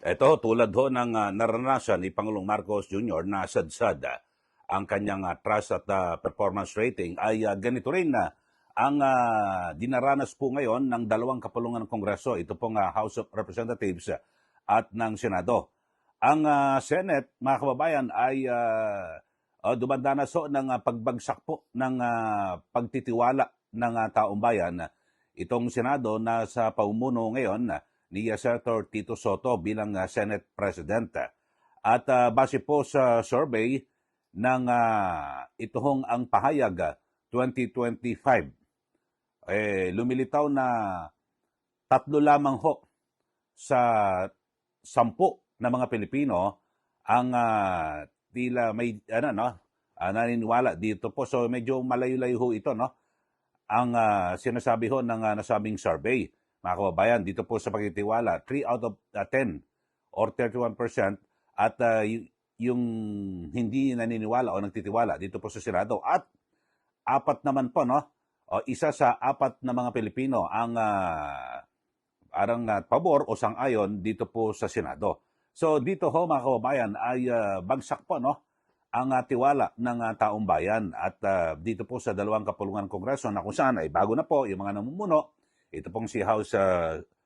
Ito, tulad ho ng naranasan ni Pangulong Marcos Jr. na sadsad ang kanyang trust at performance rating ay ganito rin na ang dinaranas po ngayon ng dalawang kapulungan ng Kongreso, ito pong House of Representatives at ng Senado. Ang Senate, mga kababayan, ay dumandanas ho ng pagbagsak po ng pagtitiwala ng taong bayan. Itong Senado na sa paumuno ngayon ni Senator Tito Soto bilang Senate President. At base po sa survey ng ito hong ang pahayag 2025, lumilitaw na 3 lamang ho sa 10 na mga Pilipino ang tila may naniniwala dito po. So medyo malayo-layo ho ito, no? Ang sinasabi ho ng nasabing survey, mga kababayan, dito po sa pagtitiwala, 3 out of 10 or 31% at yung hindi naniniwala o nagtitiwala dito po sa Senado. At 4 naman po, no? O, isa sa 4 na mga Pilipino ang parang pabor o sang-ayon dito po sa Senado. So dito ho, mga kababayan, ay bagsak po, no? Ang tiwala ng taong bayan at dito po sa dalawang kapulungan Kongreso na kung saan ay bago na po yung mga namumuno. Ito pong si House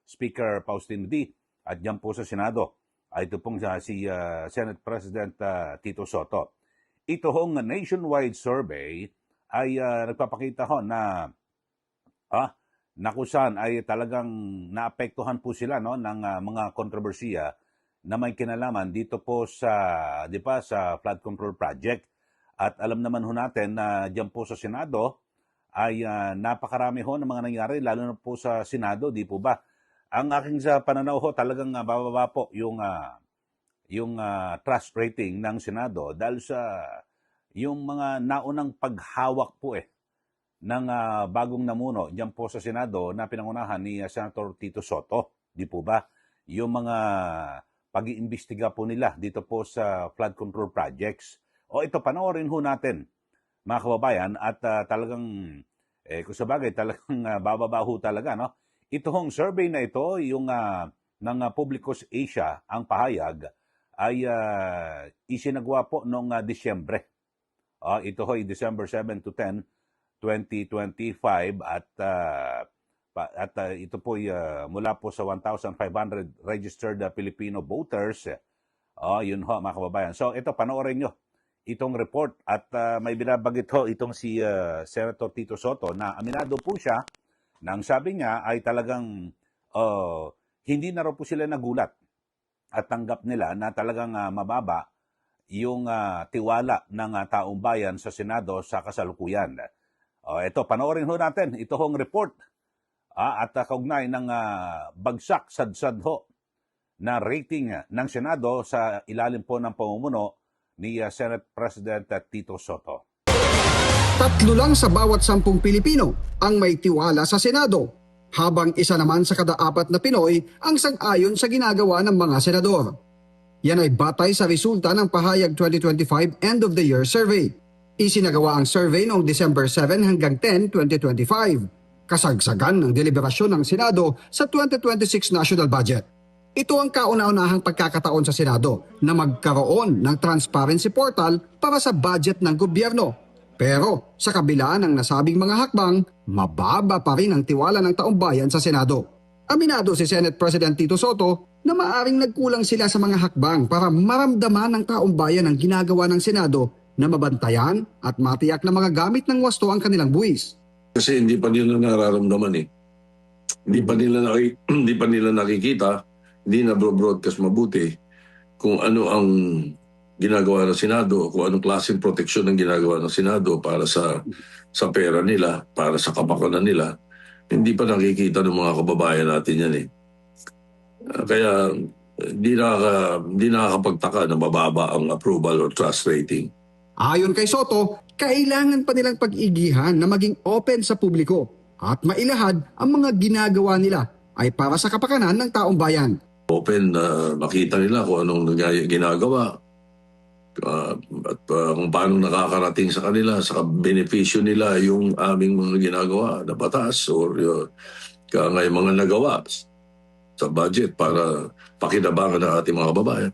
Speaker Faustino D. At dyan po sa Senado ay ito pong si Senate President Tito Soto. Ito hong nationwide survey ay nagpapakita ho na kung saan ay talagang naapektuhan po sila, no, ng mga kontrobersiya na may kinalaman dito po sa, di ba, sa flood control project. At alam naman ho natin na diyan po sa Senado ay napakarami ho ng mga nangyari, lalo na po sa Senado, di po ba? Ang aking sa pananaw ho, talagang bababa po yung trust rating ng Senado dahil sa yung mga naunang paghawak po ng bagong namuno diyan po sa Senado na pinangunahan ni Senator Tito Soto, di po ba? Yung mga pag-iimbestiga po nila dito po sa flood control projects. O ito, panoorin ho natin, mga kababayan, at talagang, kung sa bagay, talagang bababa ho talaga, no? Ito hong survey na ito, yung ng Publicus Asia, ang pahayag, ay isinagawa po noong Disyembre. Ito ho, December 7 to 10, 2025, at ito po mula po sa 1,500 registered Filipino voters. Yun ho, mga kababayan. So ito, panoorin nyo itong report at may binabagit ho itong si Senator Tito Soto na aminado po siya nang sabi niya ay talagang hindi na raw po sila nagulat at tanggap nila na talagang mababa yung tiwala ng taong bayan sa Senado sa kasalukuyan. Ito, panoorin ho natin ito hong report. At kaugnay ng bagsak sadsad ho na rating ng Senado sa ilalim po ng pamumuno ni Senate President Tito Soto. 3 lang sa bawat 10 Pilipino ang may tiwala sa Senado, habang isa naman sa kada 4 na Pinoy ang sang-ayon sa ginagawa ng mga senador. Yan ay batay sa resulta ng Pahayag 2025 End of the Year Survey. Isinagawa ang survey noong December 7 hanggang 10, 2025. Kasagsagan ng deliberasyon ng Senado sa 2026 National Budget. Ito ang kauna-unahang pagkakataon sa Senado na magkaroon ng transparency portal para sa budget ng gobyerno. Pero sa kabila ng nasabing mga hakbang, mababa pa rin ang tiwala ng taong bayan sa Senado. Aminado si Senate President Tito Soto na maaring nagkulang sila sa mga hakbang para maramdaman ng taong bayan ang ginagawa ng Senado na mabantayan at matiyak na mga gamit ng wasto ang kanilang buwis. Kasi hindi pa nila nararamdaman . Hindi pa nila nakikita, hindi na broadcast mabuti kung ano ang ginagawa ng Senado, kung anong klaseng proteksyon ang ginagawa ng Senado para sa pera nila, para sa kapakanan nila. Hindi pa nakikita ng mga kababayan natin yan . Kaya hindi nakakapagtaka na mababa ang approval or trust rating. Ayon kay Soto, kailangan pa nilang pag-igihan na maging open sa publiko at mailahad ang mga ginagawa nila ay para sa kapakanan ng taong bayan. Open na makita nila kung anong ginagawa at kung paano nakakarating sa kanila, sa benepisyo nila yung aming mga ginagawa na batas or kaya mga nagawa. sa budget para pakinabangan ng ating mga kababayan.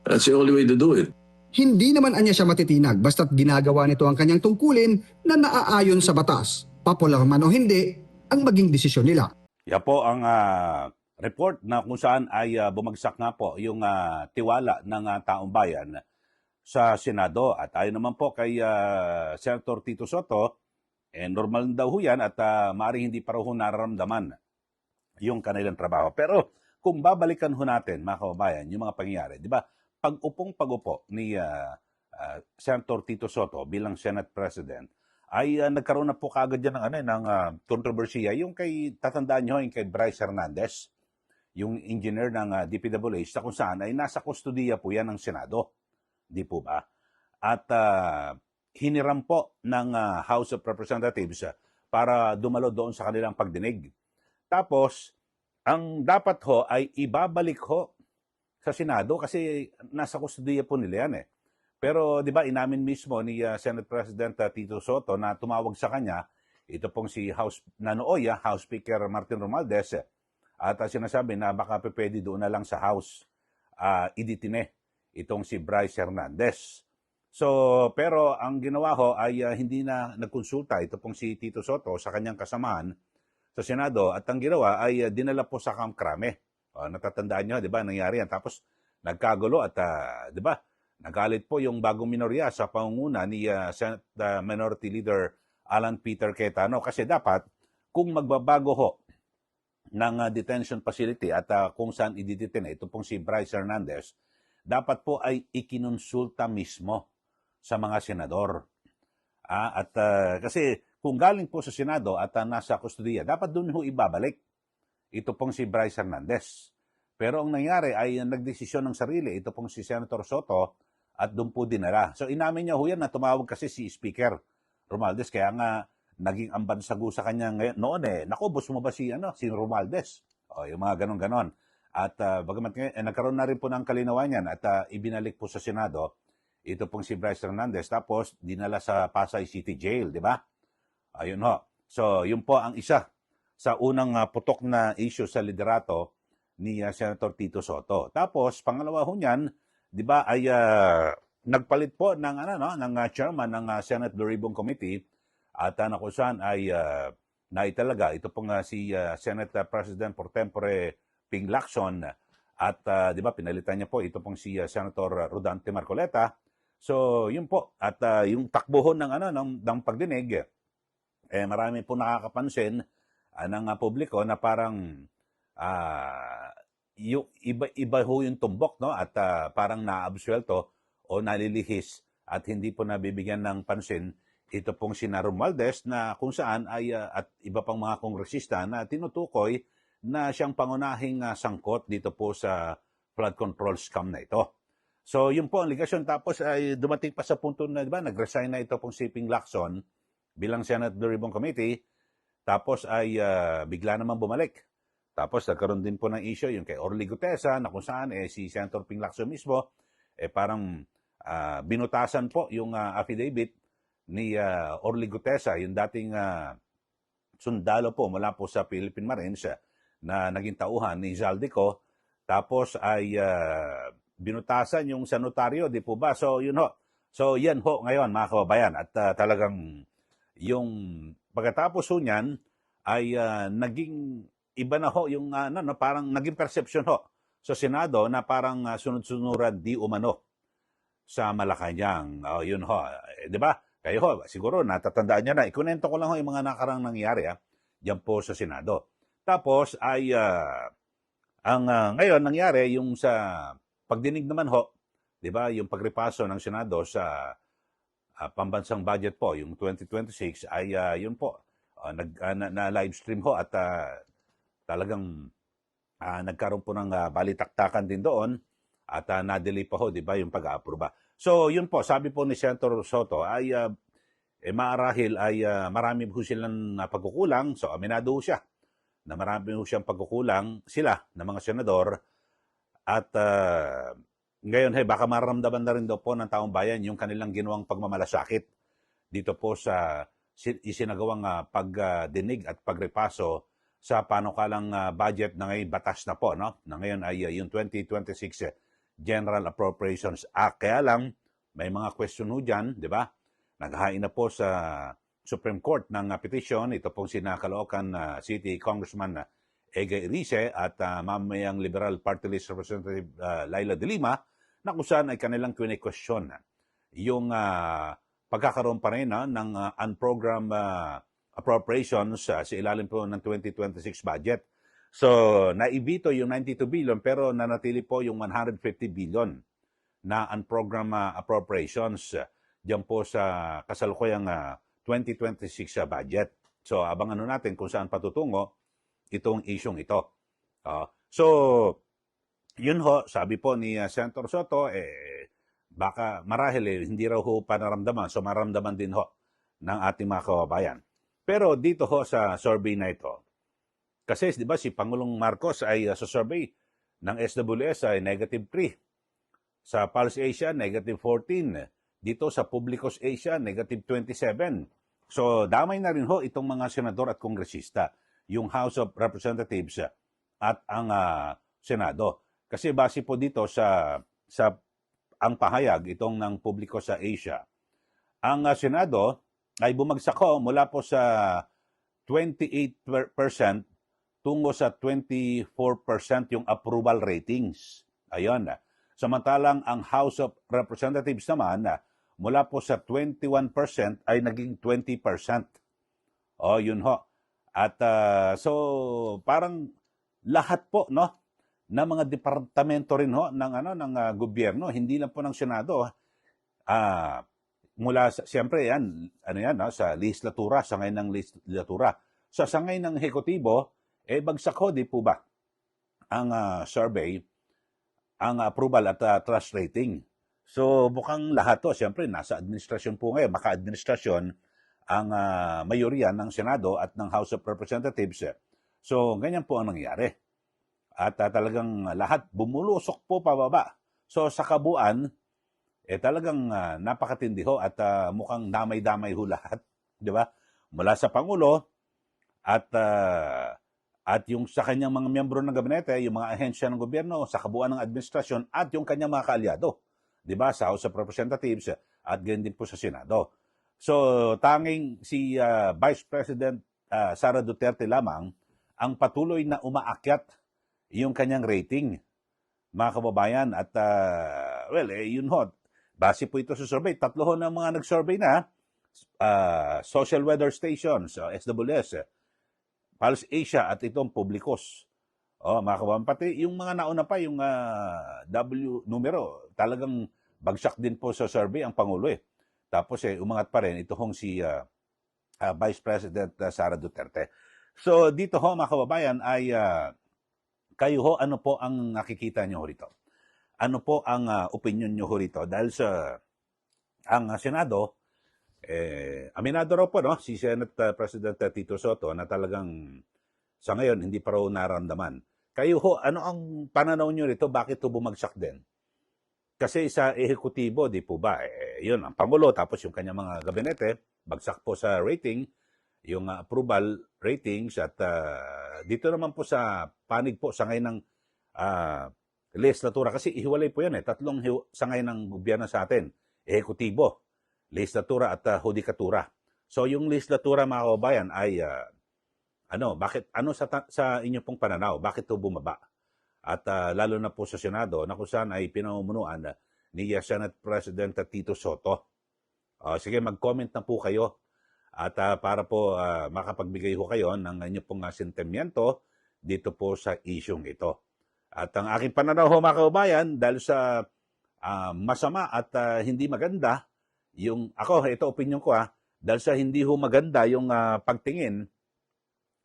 That's the only way to do it. Hindi naman anya siya matitinag basta't ginagawa nito ang kanyang tungkulin na naaayon sa batas. Popular man o hindi, ang maging desisyon nila. Yan po ang report na kung saan ay bumagsak nga po yung tiwala ng taong bayan sa Senado. At ayon naman po kay Senator Tito Soto, normal daw ho yan at maaaring hindi pa raw ho nararamdaman yung kanilang trabaho. Pero kung babalikan ho natin, mga kababayan, yung mga pangyayari, di ba, pag-upo ni Senator Tito Soto bilang Senate President, ay nagkaroon na po kaagad yan ng kontrobersiya. Yung tatandaan nyo, yung kay Bryce Hernandez, yung engineer ng DPWH, sa kung saan ay nasa kustudiya po yan ng Senado. Di po ba? At hiniram po ng House of Representatives para dumalo doon sa kanilang pagdinig. Tapos, ang dapat ho ay ibabalik ho sa Senado kasi nasa kustudiya po nila yan eh. Pero di ba inamin mismo ni Senate President Tito Soto na tumawag sa kanya, ito pong si House Speaker Martin Romualdez, at sinasabi na baka pwede doon na lang sa House iditine itong si Bryce Hernandez. So, pero ang ginawa ho ay hindi na nagkonsulta ito pong si Tito Soto sa kanyang kasamahan sa Senado, at ang ginawa ay dinala po sa Camp Crame. Natatandaan nyo, di ba, nangyari yan. Tapos nagkagulo at, di ba, nagalit po yung bagong minorya sa pangunguna ni Senate Minority Leader Alan Peter Cayetano kasi dapat kung magbabago ho ng detention facility at kung saan ididetine ito pong si Bryce Hernandez, dapat po ay ikinonsulta mismo sa mga senador. Kasi kung galing po sa Senado at nasa kustudiya, dapat doon ho ibabalik ito pong si Bryce Hernandez. Pero ang nangyari ay nagdesisyon ng sarili ito pong si Senator Soto at doon po dinala. So inamin niya ho yan na tumawag kasi si Speaker Romualdez, kaya nga naging ambansagu sa kanya ngayon noon naku, boss mo ba si Romualdez? Yung mga ganon-ganon. At bagamat nagkaroon na rin po ng kalinawan yan at ibinalik po sa Senado ito pong si Bryce Hernandez, tapos dinala sa Pasay City Jail, di ba? Ayun ho. So yun po ang isa sa unang putok na issue sa liderato ni Senator Tito Soto. Tapos pangalawa ho niyan, 'di ba, ay nagpalit po ng chairman ng Senate Blue Ribbon Committee at na kung saan ay naitalaga ito pong si Senate President pro tempore Ping Lacson at 'di ba pinalitan niya po ito pong si Senator Rodante Marcoleta. So yun po at yung takbo ng pagdinig marami po nakakapansin ng publiko na parang yung iba ho yung tumbok, no? At parang naabsuelto o nalilihis at hindi po nabibigyan ng pansin ito pong si Romualdez na kung saan ay at iba pang mga kongresista na tinutukoy na siyang pangunahing sangkot dito po sa flood control scam na ito. So yun po ang ligasyon. Tapos ay dumating pa sa punto na, di ba, nag-resign na ito pong si Ping Lacson bilang Senate Blue Ribbon Committee. Tapos ay bigla naman bumalik. Tapos nagkaroon din po ng issue yung kay Orly Gutesa na kung saan si Senator Ping Lacson mismo parang binutasan po yung affidavit ni Orly Gutesa, yung dating sundalo po mula po sa Philippine Marines na naging tauhan ni Zaldico. Tapos ay binutasan yung sa notaryo, di po ba? So yun ho. So yan ho ngayon mga kababayan at talagang yung pagkatapos ho niyan ay naging iba na ho yung parang naging perception ho sa Senado na parang sunod-sunuran di umano sa Malacanang. Yun ho. Di ba? Kayo ho, siguro natatandaan niya na. Ikunento ko lang ho yung mga nakarang nangyari diyan po sa Senado. Tapos ay ngayon nangyari yung sa pagdinig naman ho, di ba, yung pagrepaso ng Senado sa pambansang budget po, yung 2026 ay yun po, na live stream ho at talagang nagkaroon po ng balitaktakan din doon at na-delay pa ho, di ba, yung pag-aaproba. So yun po, sabi po ni Senator Soto ay maarahil ay marami po silang pagkukulang. So aminado ho siya na marami po siyang pagkukulang sila na mga senador at ngayon baka mararamdaman na rin daw po ng taong bayan yung kanilang ginawang pagmamalasakit dito po sa isinagawang pagdinig at pagrepaso sa panukalang budget na ngayon batas na po, no? Na ngayon ay yung 2026 General Appropriations Act. Kaya lang, may mga question ho dyan, di ba? Naghain na po sa Supreme Court ng petition. Ito pong sina Caloocan City Congressman Ege Irice at mamayang Liberal Party List Representative Laila de Lima, na kung saan ay kanilang kwene-question yung pagkakaroon pa rin ng unprogrammed appropriations sa ilalim po ng 2026 budget. So, naibito yung 92 billion pero nanatili po yung 150 billion na unprogrammed appropriations diyan po sa kasalukuyang 2026 budget. So, abangan natin kung saan patutungo itong isyong ito. So, yun ho, sabi po ni Senator Soto, baka marahil hindi raw ho panaramdaman. So, maramdaman din ho ng ating mga kababayan. Pero dito ho sa survey na ito, kasi di ba si Pangulong Marcos ay sa survey ng SWS ay -3. Sa Pulse Asia, -14. Dito sa Publicos Asia, -27. So damay na rin ho itong mga senador at kongresista, yung House of Representatives at ang Senado. Kasi base po dito sa ang pahayag itong ng Publicos sa Asia, ang Senado ay bumagsak ho mula po sa 28% tungo sa 24% yung approval ratings. Ayun. Samantalang ang House of Representatives naman, mula po sa 21% ay naging 20%. Yun ho. At so parang lahat po, no, na mga departamento rin ho ng gobyerno, hindi lang po ng Senado, mula sa, siyempre yan, sa legislatura, sangay ng legislatura. Sa sangay ng ehekutibo, bagsak ho, di po ba, ang survey, ang approval at trust rating. So, mukhang lahat to, siyempre, nasa administrasyon po ngayon, maka-administrasyon ang mayorya ng Senado at ng House of Representatives. So, ganyan po ang nangyari. At talagang lahat bumulusok po pababa. So, sa kabuuan, talagang napakatindi ho at mukhang damay-damay ho lahat, di ba? Mula sa Pangulo at yung sa kanyang mga miyembro ng gabinete, yung mga ahensya ng gobyerno, sa kabuuan ng administrasyon at yung kanyang mga kaalyado, di ba? Sa House of Representatives at ganyan din po sa Senado. So, tanging si Vice President Sara Duterte lamang ang patuloy na umaakyat yung kanyang rating, mga kababayan. At yun ho, base po ito sa survey. 3 ho ng mga nag-survey na, Social Weather Stations, SWS, Pulse Asia at itong Publicos. Mga kababayan, pati yung mga nauna pa, yung W numero, talagang bagsak din po sa survey ang Pangulo Tapos umangat pa rin ito hong si Vice President Sara Duterte. So dito ho, mga kababayan, ay kayo ho, ano po ang nakikita nyo rito? Ano po ang opinion nyo rito? Dahil sa ang Senado, aminado raw po, no, si Senate President Tito Soto na talagang sa ngayon hindi pa raw naramdaman. Kayo ho, ano ang pananaw nyo rito? Bakit ito bumagsak din? Kasi sa ehekutibo, di po ba, yun, ang Pangulo, tapos yung kanyang mga gabinete, bagsak po sa rating, yung approval ratings, at dito naman po sa panig po, sangay ng legislatura, kasi ihiwalay po yan 3 sangay ng gobyerno sa atin, ehekutibo, legislatura at hudikatura. So yung legislatura, mga kababayan, ay sa inyo pong pananaw, bakit ito bumaba? At lalo na po sa Senado, na kung saan ay pinamumunuan ni Senate President Tito Soto. Sige, mag-comment na po kayo at para po makapagbigay ho kayo ng inyo pong sentimiento dito po sa isyong ito. At ang aking pananaw ho, mga kababayan, dahil sa masama at hindi maganda, ito opinion ko dahil sa hindi ho maganda yung pagtingin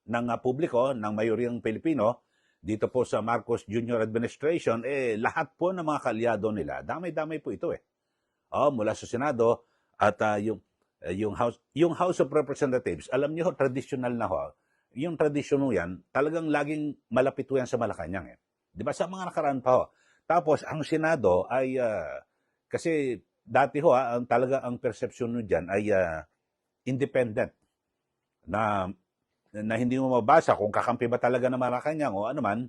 ng publiko, ng mayoryang Pilipino, dito po sa Marcos Jr. Administration, lahat po ng mga kaalyado nila, damay-damay po ito mula sa Senado at yung House of Representatives, alam niyo, traditional na ho, yung tradisyon yan, talagang laging malapit yan sa Malacanang Di ba? Sa mga nakaraan pa ho. Tapos, ang Senado ay, kasi dati ho, ang perception nyo dyan ay independent na na hindi mo mabasa kung kakampi ba talaga ng Malacanang o ano man,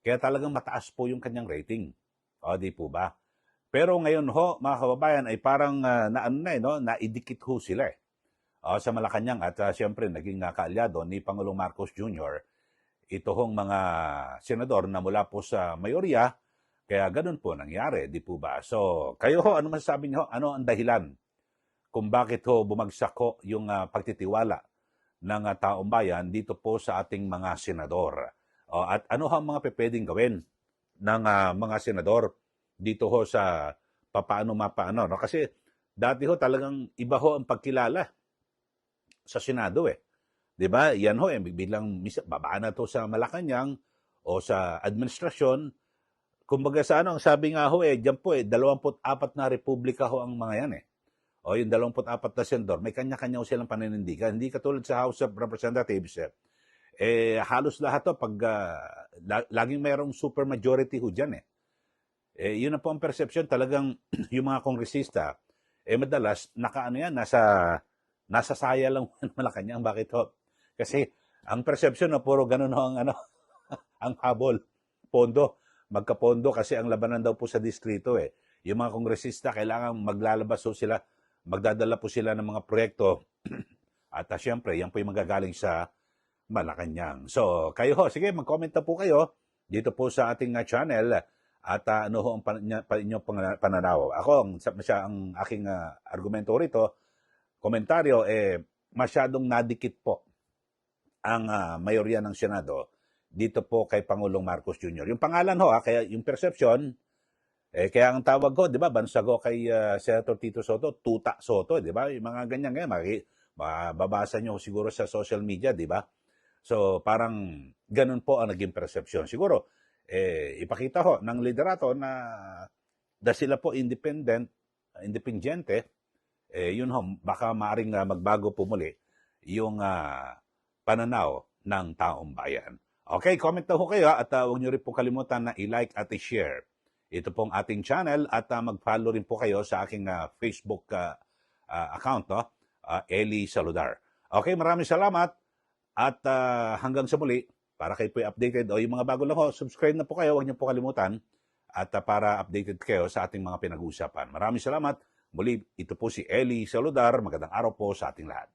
kaya talagang mataas po yung kanyang rating. O, di po ba? Pero ngayon ho, mga kababayan, ay parang naidikit ho sila sa Malacanang at siyempre naging kaalyado ni Pangulong Marcos Jr. Ito hong mga senador na mula po sa mayorya, kaya ganun po nangyari, di po ba? So, kayo ho, ano masasabi niyo? Ano ang dahilan kung bakit ho bumagsak ho yung pagtitiwala ng taong bayan dito po sa ating mga senador? At ano ang mga pwedeng gawin ng mga senador dito ho sa mapaano, no? Kasi dati ho talagang iba ho ang pagkilala sa Senado 'Di ba? Yan ho biglang babaan na to sa Malacanang o sa administrasyon. Kumbaga sa ang sabi nga ho diyan po 24 na republika ho ang mga yan O yung 24 na senador, may kanya-kanya ho silang paninindigan. Hindi katulad sa House of Representatives halos lahat to pag laging mayroong super majority ho diyan yun na po ang perception talagang yung mga kongresista madalas nasa saya lang ng Malacanang. Bakit ho? Kasi ang perception na puro ganun ho ang ang habol, pondo, magkapondo kasi ang labanan daw po sa distrito Yung mga kongresista kailangan maglalabas ho sila, magdadala po sila ng mga proyekto at siyempre yan po yung magagaling sa Malacanang. So, kayo ho, sige, mag-comment na po kayo dito po sa ating channel at ano ho ang inyong pananaw. Ako, ang aking argumento rito, komentaryo, masyadong nadikit po ang mayorya ng Senado dito po kay Pangulong Marcos Jr. Yung pangalan ho, kaya yung perception, kaya ang tawag ko, di ba, bansag ho kay Senator Tito Soto, Tuta Soto, di ba? Yung mga ganyan ngayon, mababasa nyo siguro sa social media, di ba? So, parang ganun po ang naging perception. Siguro, ipakita ho ng liderato na sila po independyente, yun ho, baka maaring magbago po muli yung pananaw ng taong bayan. Okay, comment na ho kayo at huwag nyo rin po kalimutan na i-like at i-share ito pong ating channel at mag-follow rin po kayo sa aking Facebook account, Eli Saludar. Okay, maraming salamat at hanggang sa muli, para kayo po updated o yung mga bago lang ho, subscribe na po kayo, huwag niyo po kalimutan at para updated kayo sa ating mga pinag-uusapan. Maraming salamat. Muli, ito po si Eli Saludar. Magandang araw po sa ating lahat.